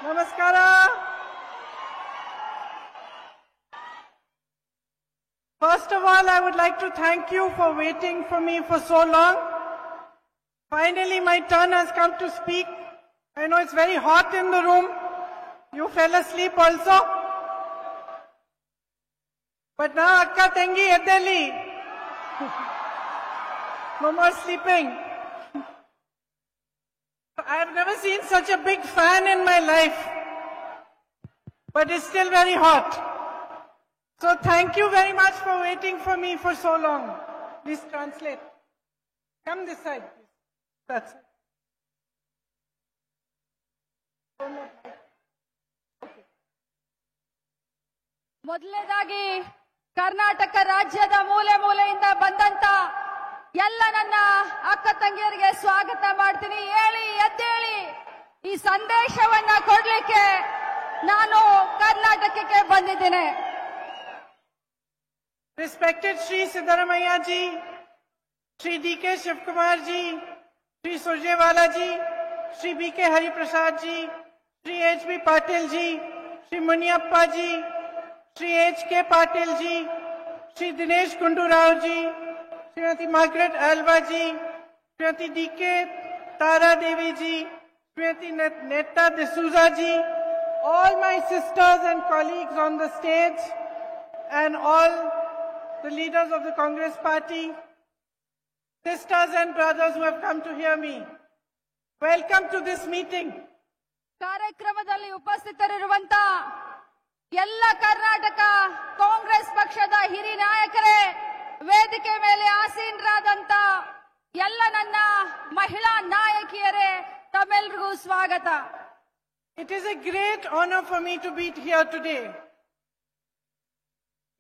Namaskara. First of all, I would like to thank you for waiting for me for so long. Finally, my turn has come to speak. I know it's very hot in the room. You fell asleep also. But now, Akka Tengi Edeli. No more sleeping. I have never seen such a big fan in my life. But it's still very hot. So thank you very much for waiting for me for so long. Please translate. Come this side, please. That's it. ಮೊದಲನೇದಾಗಿ ಕರ್ನಾಟಕ ರಾಜ್ಯದ ಮೂಲೆ ಮೂಲೆಯಿಂದ ಬಂದಂತ ಎಲ್ಲ ನನ್ನ ಅಕ್ಕ ತಂಗಿಯರಿಗೆ ಸ್ವಾಗತ ಮಾಡ್ತೀನಿ. ಹೇಳಿ ಎದ್ದೇಳಿ ಈ ಸಂದೇಶವನ್ನ ಕೊಡ್ಲಿಕ್ಕೆ ನಾನು ಕರ್ನಾಟಕಕ್ಕೆ ಬಂದಿದ್ದೇನೆ. Respected Shri Siddaramaiah ji, Shri D.K. Shivkumar ji, Shri Surjewala ji, Shri B.K. Hari Prasad ji, Shri H.B. Patil ji, Shri Muniappa ji, Shri H.K. Patil ji, Shri Dinesh Kundu Rao ji, Srimati Margaret Alva ji, Srimati D.K. Tara Devi ji, Srimati Netta D'Souza ji, all my sisters and colleagues on the stage, and all the leaders of the Congress party, sisters and brothers who have come to hear me. Welcome to this meeting. ಕಾರ್ಯಕ್ರಮದಲ್ಲಿ ಉಪಸ್ಥಿತರಿರುವಂತ ಎಲ್ಲ ಕರ್ನಾಟಕ ಕಾಂಗ್ರೆಸ್ ಪಕ್ಷದ ಹಿರಿಯ ನಾಯಕರೇ, ವೇದಿಕೆ ಮೇಲೆ ಆಸೀನರಾದಂತ ಎಲ್ಲ ನನ್ನ ಮಹಿಳಾ ನಾಯಕಿಯರೇ, ತಮ್ಮೆಲ್ಲರಿಗೂ ಸ್ವಾಗತ. It is a great honor for me to be here today.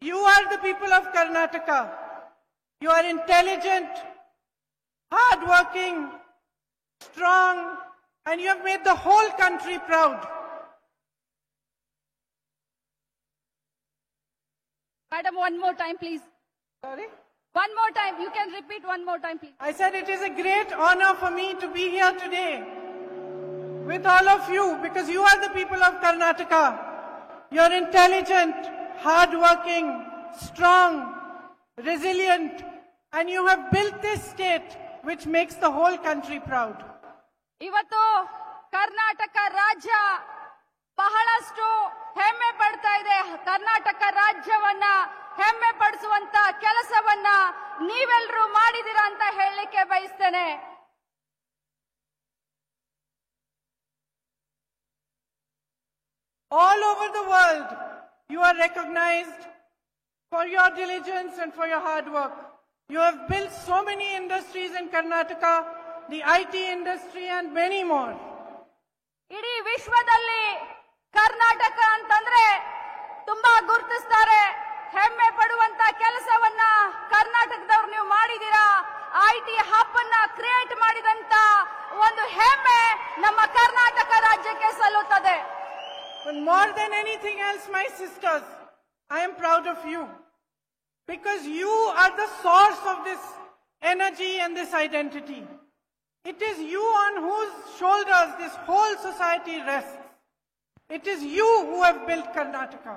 You are the people of Karnataka. You are intelligent, hardworking, strong, and you have made the whole country proud. Madam, one more time, please. Sorry? One more time. You can repeat one more time, please. I said it is a great honor for me to be here today with all of you because you are the people of Karnataka. You are intelligent, hardworking, strong, resilient, and you have built this state which makes the whole country proud. ಇವತ್ತು ಕರ್ನಾಟಕ ರಾಜ್ಯ ಬಹಳಷ್ಟು ಹೆಮ್ಮೆ ಪಡ್ತಾ ಇದೆ. ಕರ್ನಾಟಕ ರಾಜ್ಯವನ್ನ ಹೆಮ್ಮೆ ಪಡಿಸುವಂತ ಕೆಲಸವನ್ನ ನೀವೆಲ್ಲರೂ ಮಾಡಿದಿರಾ ಅಂತ ಹೇಳಲಿಕ್ಕೆ ಬಯಸ್ತೇನೆ. All over the world, you are recognized for your diligence and for your hard work. You have built so many industries in Karnataka, the IT industry and many more. ಇಡೀ ವಿಶ್ವದಲ್ಲಿ ಕರ್ನಾಟಕ ಅಂತಂದ್ರೆ ತುಂಬಾ ಗುರುತಿಸ್ತಾರೆ. ಹೆಮ್ಮೆ ಪಡುವಂತ ಕೆಲಸವನ್ನ ಕರ್ನಾಟಕದವ್ರು ನೀವು ಮಾಡಿದೀರಾ. IT ಹಬ್ ಅನ್ನ ಕ್ರಿಯೇಟ್ ಮಾಡಿದಂತ ಒಂದು ಹೆಮ್ಮೆ ನಮ್ಮ ಕರ್ನಾಟಕ ರಾಜ್ಯಕ್ಕೆ ಸಲ್ಲುತ್ತದೆ. But more than anything else, my sisters, I am proud of you because you are the source of this energy and this identity. It is you on whose shoulders this whole society rests. It is you who have built Karnataka.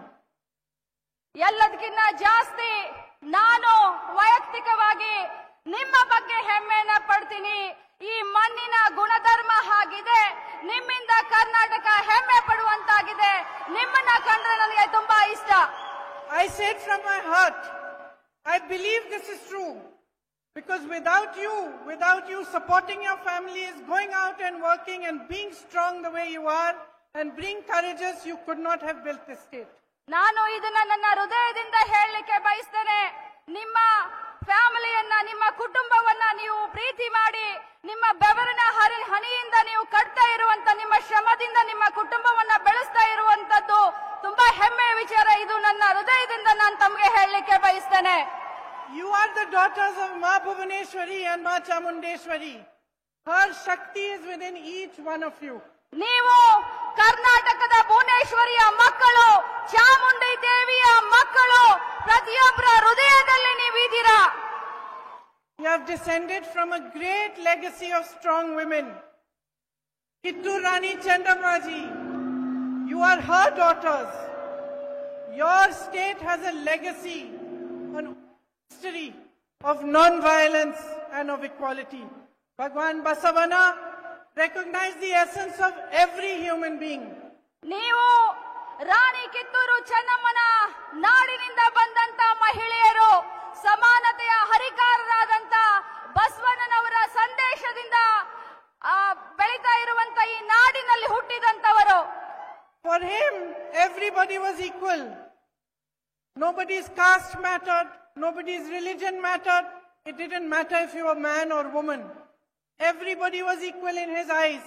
ಎಲ್ಲದಕ್ಕಿಂತ ಜಾಸ್ತಿ ನಾನು ವೈಯಕ್ತಿಕವಾಗಿ ನಿಮ್ಮ ಬಗ್ಗೆ ಹೆಮ್ಮೆಯನ್ನ ಪಡ್ತೀನಿ. ಈ ಮಣ್ಣಿನ ಗುಣಧರ್ಮ ಹಾಗಿದೆ. ನಿಮ್ಮಿಂದ ಕರ್ನಾಟಕ ಹೆಮ್ಮೆ ಪಡುವಂತಾಗಿದೆ. ನಿಮ್ಮನ್ನ ಕಂಡ್ರೆ ನನಗೆ ತುಂಬಾ ಇಷ್ಟ. I say it from my heart. I believe this is true. Because without you supporting your families, going out and working and being strong the way you are and being courageous, you could not have built this state. ನಾನು ಇದನ್ನ ನನ್ನ ಹೃದಯದಿಂದ ಹೇಳಲಿಕ್ಕೆ ಬಯಸ್ತೇನೆ. ನಿಮ್ಮ ಫ್ಯಾಮಿಲಿಯನ್ನ, ನಿಮ್ಮ ಕುಟುಂಬವನ್ನ ನೀವು ಪ್ರೀತಿ ಮಾಡಿ, ನಿಮ್ಮ ಬೆವರಿನ ಹನಿಯಿಂದ ನೀವು ಕಟ್ತಾ ಇರುವಂತ, ನಿಮ್ಮ ಶ್ರಮದಿಂದ ನಿಮ್ಮ ಕುಟುಂಬವನ್ನ ಬೆಳೆಸ್ತಾ ಇರುವಂತದ್ದು ತುಂಬಾ ಹೆಮ್ಮೆಯ ವಿಚಾರ. ಇದು ನನ್ನ ಹೃದಯದಿಂದ ನಾನು ತಮಗೆ ಹೇಳಲಿಕ್ಕೆ ಬಯಸ್ತೇನೆ. You are the daughters of Ma Bhuvaneshwari and Ma Chamundeshwari. Her Shakti is within each one of you. ನೀವು ಕರ್ನಾಟಕದ ಭುವನೇಶ್ವರಿಯ ಮಕ್ಕಳು, ಚಾಮುಂಡಿ ದೇವಿಯ ಮಕ್ಕಳು, ಪ್ರತಿಯೊಬ್ಬರ ಹೃದಯದಲ್ಲಿ ನೀವಿದ್ದೀರಾ. You have descended from a great legacy of strong women. Kittur Rani Chandamma ji, You are her daughters. Your state has a legacy, an history of non-violence and of equality. Bhagwan Basavana recognized the essence of every human being. ನೀವು ರಾಣಿ ಕಿತ್ತೂರು ಚೆನ್ನಮ್ಮನ ನಾಡಿನಿಂದ ಬಂದಂತ ಮಹಿಳೆಯರು ಸಮಾನತೆಯ ಹರಿಕಾರರಾದಂತ ಬಸವಣ್ಣನವರ ಸಂದೇಶದಿಂದ ಬೆಳೀತಾ ಇರುವಂತ ಈ ನಾಡಿನಲ್ಲಿ ಹುಟ್ಟಿದಂತವರು. For him, everybody was equal. Nobody's caste mattered. Nobody's religion mattered. It didn't matter if you were man or woman. Everybody was equal in his eyes.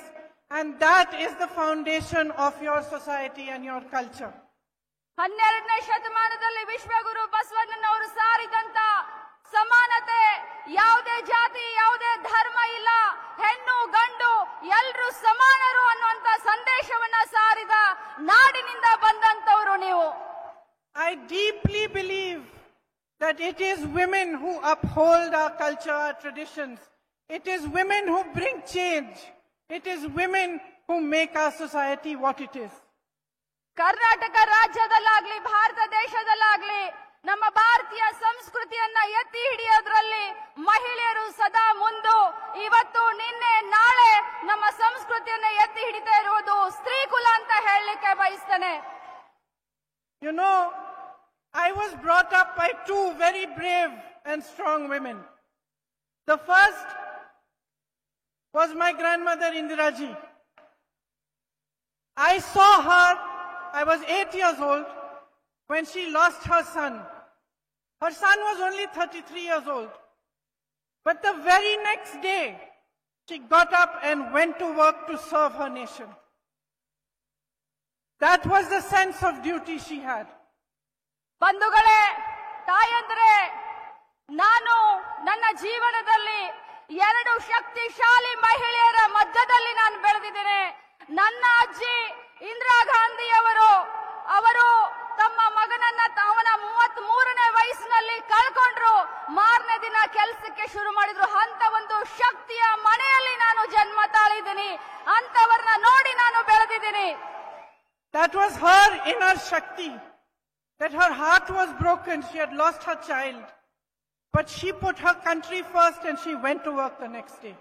And that is the foundation of your society and your culture. 12ನೇ ಶತಮಾನದಲ್ಲಿ ವಿಶ್ವಗುರು ಬಸವಣ್ಣನವರು ಸಾರಿದಂತ ಸಮಾನತೆ, ಯಾವುದೇ ಜಾತಿ ಯಾವುದೇ ಧರ್ಮ ಇಲ್ಲ, ಹೆಣ್ಣು ಗಂಡು ಎಲ್ಲರೂ ಸಮಾನರು ಅನ್ನುವಂತ ಸಂದೇಶವನ್ನ ಸಾರಿದ ನಾಡಿನಿಂದ ಬಂದಂತವರು ನೀವು. I deeply believe that it is women who uphold our culture, our traditions. It is women who bring change. It is women who make our society what it is. Karnataka ರಾಜ್ಯದಲ್ಲಾಗ್ಲಿ Bharat ದೇಶದಲ್ಲಾಗ್ಲಿ ನಮ್ಮ ಭಾರತೀಯ ಸಂಸ್ಕೃತಿಯನ್ನ ಎತ್ತಿ ಹಿಡಿಯೋದ್ರಲ್ಲಿ ಮಹಿಳೆಯರು ಸದಾ ಮುಂದು. ಇವತ್ತು ನಿನ್ನೆ ನಾಳೆ ನಮ್ಮ ಸಂಸ್ಕೃತಿಯನ್ನ ಎತ್ತಿ ಹಿಡಿತಾ ಇರುವುದು ಸ್ತ್ರೀ ಕುಲ ಅಂತ ಹೇಳಲಿಕ್ಕೆ ಬಯಸ್ತೇನೆ. You know, I was brought up by two very brave and strong women. The first was my grandmother Indiraji. I saw her, I was 8 years old, when she lost her son. Her son was only 33 years old. But the very next day, she got up and went to work to serve her nation. That was the sense of duty she had. ಬಂಧುಗಳೇ, ತಾಯಂದ್ರೆ, ನಾನು ನನ್ನ ಜೀವನದಲ್ಲಿ ಎರಡು ಶಕ್ತಿಶಾಲಿ ಮಹಿಳೆಯರ ಮಧ್ಯದಲ್ಲಿ ನಾನು ಬೆಳೆದಿದ್ದೇನೆ. ನನ್ನ ಅಜ್ಜಿ ಇಂದಿರಾ ಗಾಂಧಿ ಅವರು ತಮ್ಮ ಮಗನನ್ನ ಅವನ 33ನೇ ವಯಸ್ಸಿನಲ್ಲಿ ಕಳ್ಕೊಂಡ್ರು. ಮಾರನೇ ದಿನ ಕೆಲಸಕ್ಕೆ ಶುರು ಮಾಡಿದ್ರು. ಅಂತ ಒಂದು ಶಕ್ತಿಯ ಮನೆಯಲ್ಲಿ ನಾನು ಜನ್ಮ ತಾಳಿದ್ದೀನಿ. ಅಂತವರನ್ನ ನೋಡಿ ನಾನು ಬೆಳೆದಿದ್ದೀನಿ. That was her inner Shakti. That her heart was broken. She had lost her child. But she put her country first and she went to work the next day.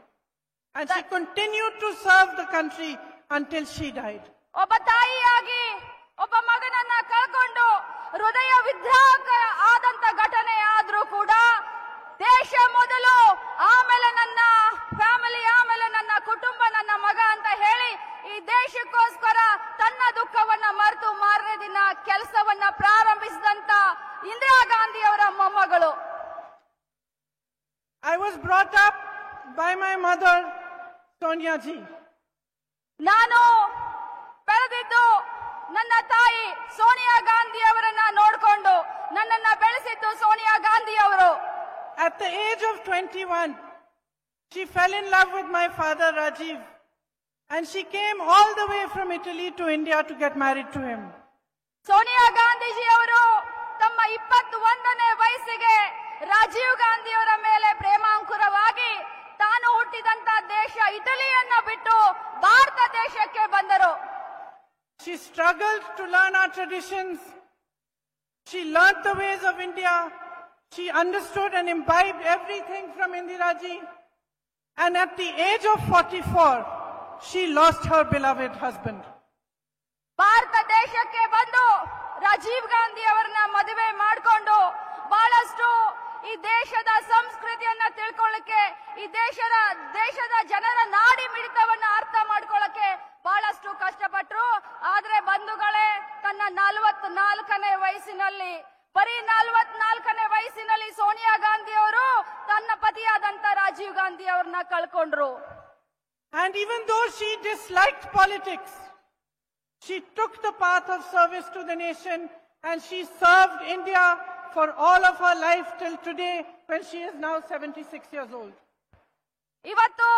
And she continued to serve the country until she died. ಒಬ್ಬ ತಾಯಿಯಾಗಿ ಒಬ್ಬ ಮಗನನ್ನ ಕಳ್ಕೊಂಡು ಹೃದಯ ವಿದ್ರಾವಕ ಆದಂತ ಘಟನೆ ಆದ್ರೂ ಕೂಡ ದೇಶ ಮೊದಲು, ಆಮೇಲೆ ನನ್ನ ಫ್ಯಾಮಿಲಿ, ಆಮೇಲೆ ನನ್ನ ಕುಟುಂಬ, ನನ್ನ ಮಗ ಅಂತ ಹೇಳಿ ಈ ದೇಶಕ್ಕೋಸ್ಕರ ತನ್ನ ದುಃಖವನ್ನ ಮರೆತು ಮಾರನೇ ದಿನ ಕೆಲಸವನ್ನ ಪ್ರಾರಂಭಿಸಿದಂತ ಇಂದಿರಾ ಗಾಂಧಿ ಅವರ ಮೊಮ್ಮಗಳು. I was brought up by my mother, Sonia ji. ನಾನು ಬೆಳೆದಿದ್ದು ನನ್ನ ತಾಯಿ ಸೋನಿಯಾ ಗಾಂಧಿ ಅವರನ್ನ ನೋಡಿಕೊಂಡು. ನನ್ನನ್ನ ಬೆಳೆಸಿದ್ದು ಸೋನಿಯಾ ಗಾಂಧಿ ಅವರು. At the age of 21, she fell in love with my father, Rajiv. And she came all the way from Italy to India to get married to him. Sonia Gandhiji ಅವರು ತಮ್ಮ 21ನೇ ವಯಸ್ಸಿಗೆ ರಾಜೀವ್ ಗಾಂಧಿ ಅವರ ಮೇಲೆ ಪ್ರೇಮಾಂಕುರವಾಗಿ ತಾನು ಹುಟ್ಟಿದಂತ ದೇಶ ಇಟಲಿಯನ್ನ ಬಿಟ್ಟು ಭಾರತ ದೇಶಕ್ಕೆ ಬಂದರು. She struggled to learn our traditions. She learnt the ways of India. She understood and imbibed everything from Indiraji. And at the age of 44, she lost her beloved husband. Bharat ದೇಶಕ್ಕೆ ಬಂದು ರಾಜೀವ್ ಗಾಂಧಿ ಅವರನ್ನ ಮದುವೆ ಮಾಡಿಕೊಂಡು ಬಹಳಷ್ಟು ಈ ದೇಶದ ಸಂಸ್ಕೃತಿಯನ್ನ ತಿಳ್ಕೊಳ್ಳಕ್ಕೆ, ಈ ದೇಶದ ಜನರ ನಾಡಿ ಮಿಡಿತವನ್ನ ಅರ್ಥ ಮಾಡ್ಕೊಳ್ಳಕ್ಕೆ ಬಹಳಷ್ಟು ಕಷ್ಟಪಟ್ರು. ಆದ್ರೆ ಬಂಧುಗಳೇ, ತನ್ನ 44ನೇ ವಯಸ್ಸಿನಲ್ಲಿ, ಬರೀ 44ನೇ ವಯಸ್ಸಿನಲ್ಲಿ ಸೋನಿಯಾ ಗಾಂಧಿ ಅವರು ತನ್ನ ಪತಿಯಾದಂತ ರಾಜೀವ್ ಗಾಂಧಿ ಅವ್ರನ್ನ ಕಳ್ಕೊಂಡ್ರು. And even though she disliked politics, she took the path of service to the nation and she served India for all of her life till today when she is now 76 years old. ಇವತ್ತು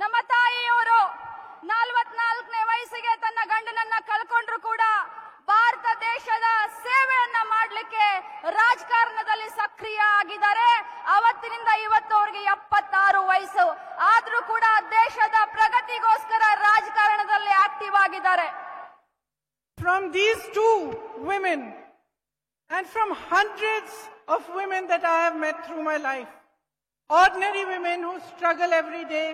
ನಮ್ಮ ತಾಯಿಯವರು 44ನೇ ವಯಸ್ಸಿಗೆ ತನ್ನ ಗಂಡನನ್ನ ಕಳ್ಕೊಂಡ್ರು ಕೂಡ ಭಾರತ ದೇಶದ ಸೇವೆಯನ್ನ ಮಾಡಲಿಕ್ಕೆ ರಾಜಕಾರಣದಲ್ಲಿ ಸಕ್ರಿಯ ಆಗಿದ್ದಾರೆ. ಅವತ್ತಿನಿಂದ ಇವತ್ತು ಅವರಿಗೆ 76 ವಯಸ್ಸು ಆದ್ರೂ ಕೂಡ ದೇಶದ ಪ್ರಗತಿಗೋಸ್ಕರ ರಾಜಕಾರಣದಲ್ಲಿ ಆಕ್ಟಿವ್ ಆಗಿದ್ದಾರೆ. from these two women and from hundreds of women that I have met through my life, ordinary women who struggle every day,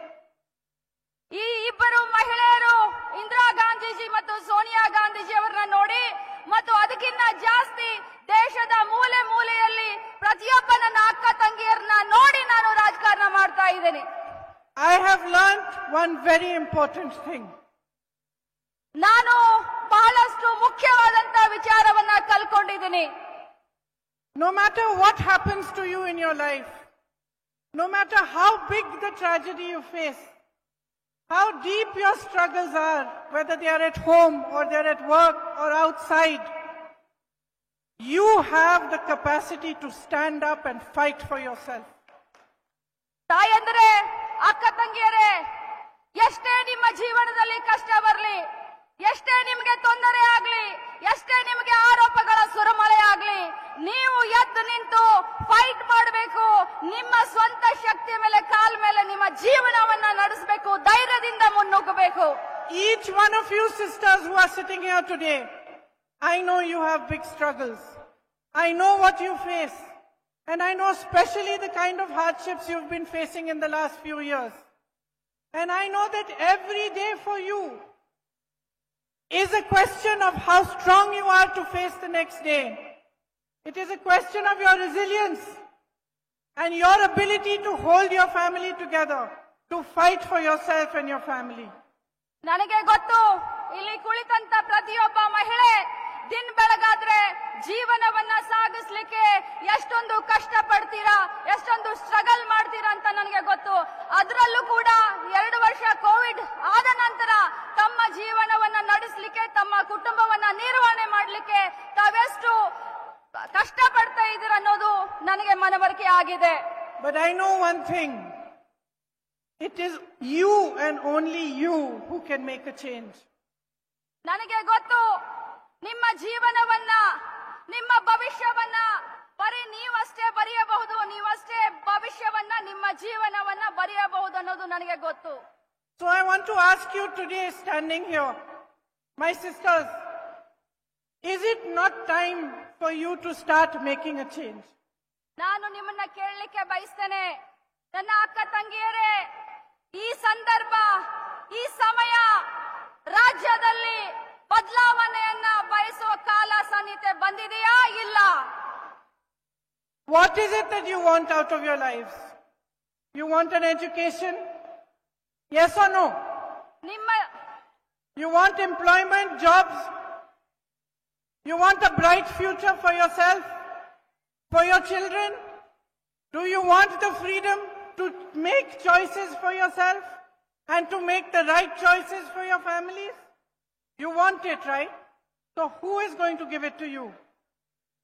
ಈ ಇಬ್ಬರು ಮಹಿಳೆಯರು ಇಂದಿರಾ ಗಾಂಧೀಜಿ ಮತ್ತು ಸೋನಿಯಾ ಗಾಂಧೀಜಿ ಅವರನ್ನ ನೋಡಿ ಮತ್ತು ಅದಕ್ಕಿಂತ ಜಾಸ್ತಿ ದೇಶದ ಮೂಲೆ ಮೂಲೆಯಲ್ಲಿ ಪ್ರತಿಯೊಬ್ಬ ನನ್ನ ಅಕ್ಕ ತಂಗಿಯರನ್ನ ನೋಡಿ ನಾನು ರಾಜಕಾರಣ ಮಾಡ್ತಾ ಇದ್ದೇನೆ. I have learnt one very important thing. ನಾನು ಬಹಳಷ್ಟು ಮುಖ್ಯವಾದಂತ ವಿಚಾರವನ್ನ ಕಲ್ಕೊಂಡಿದ್ದೀನಿ. No matter what happens to you in your life, no matter how big the tragedy you face, how deep your struggles are, whether they are at home or they are at work or outside, you have the capacity to stand up and fight for yourself. ತಾಯಂದ್ರೆ, ಅಕ್ಕ ತಂಗಿಯರೇ, ಎಷ್ಟೇ ನಿಮ್ಮ ಜೀವನದಲ್ಲಿ ಕಷ್ಟ ಬರಲಿ, ಎಷ್ಟೇ ನಿಮಗೆ ತೊಂದರೆ ಆಗ್ಲಿ, ಎಷ್ಟೇ ನಿಮಗೆ ಆರೋಪಗಳ ಸುರಮಳೆ ಆಗ್ಲಿ, ನೀವು ಎದ್ದು ನಿಂತು ಫೈಟ್ ಮಾಡಬೇಕು. ನಿಮ್ಮ ಸ್ವಂತ ಶಕ್ತಿಯ ಮೇಲೆ ಕಾಲ ಮೇಲೆ ನಿಮ್ಮ ಜೀವನವನ್ನ ನಡೆಸಬೇಕು, ಧೈರ್ಯದಿಂದ ಮುನ್ನುಗ್ಗಬೇಕು. Each one of you sisters who are sitting here today, I know you have big struggles. I know what you face. And I know especially the kind of hardships you've been facing in the last few years. And I know that every day for you is a question of how strong you are to face the next day. It is a question of your resilience and your ability to hold your family together, to fight for yourself and your family. ನನಗೆ ಗೊತ್ತು, ಇಲ್ಲಿ ಕುಳಿತಂತ ಪ್ರತಿಯೊಬ್ಬ ಮಹಿಳೆ ದಿನ ಬೆಳಗಾದ್ರೆ ಜೀವನವನ್ನ ಸಾಗಿಸ್ಲಿಕ್ಕೆ ಎಷ್ಟೊಂದು ಕಷ್ಟ ಪಡ್ತೀರಾ, ಎಷ್ಟೊಂದು ಸ್ಟ್ರಗಲ್ ಮಾಡ್ತೀರಾ ಅಂತ ನನಗೆ ಗೊತ್ತು. ಅದರಲ್ಲೂ ಕೂಡ 2 ವರ್ಷ ಕೋವಿಡ್ ಆದ ನಂತರ ತಮ್ಮ ಜೀವನವನ್ನ ನಡೆಸಲಿಕ್ಕೆ, ತಮ್ಮ ಕುಟುಂಬವನ್ನ ನಿರ್ವಹಣೆ ಮಾಡಲಿಕ್ಕೆ ತಾವೆಷ್ಟು ಕಷ್ಟ ಪಡ್ತಾ ಇದ್ದೀರ ಅನ್ನೋದು ನನಗೆ ಮನವರಿಕೆ ಆಗಿದೆ. But I know one thing. It is you and only you who can make a change. ನನಗೆ ಗೊತ್ತು, ನಿಮ್ಮ ಜೀವನವನ್ನ, ನಿಮ್ಮ ಭವಿಷ್ಯವನ್ನ ಬರೀ ನೀವಷ್ಟೇ ಬರೆಯಬಹುದು, ನೀವಷ್ಟೇ ಭವಿಷ್ಯವನ್ನ, ನಿಮ್ಮ ಜೀವನವನ್ನ ಬರೆಯಬಹುದು ಅನ್ನೋದು ನನಗೆ ಗೊತ್ತು. So I want to ask you today, standing here, my sisters, is it not time for you to start making a change? ನಾನು ನಿಮ್ಮನ್ನ ಕೇಳಲಿಕ್ಕೆ ಬಯಸ್ತೇನೆ, ನನ್ನ ಅಕ್ಕ ತಂಗಿಯರೇ, ಈ ಸಂದರ್ಭ, ಈ ಸಮಯ ರಾಜ್ಯದಲ್ಲಿ ಬದಲಾವಣೆಯನ್ನ ಬಯಸುವ ಕಾಲ ಸನ್ನಿಹಿತ ಬಂದಿದೆಯಾ ಇಲ್ಲ? What is it that you want out of your lives? You want an education? Yes or no? ನಿಮ್ಮ You want employment, jobs? You want a bright future for yourself, for your children? Do you want the freedom to make choices for yourself and to make the right choices for your families? You want it, right? So who is going to give it to you?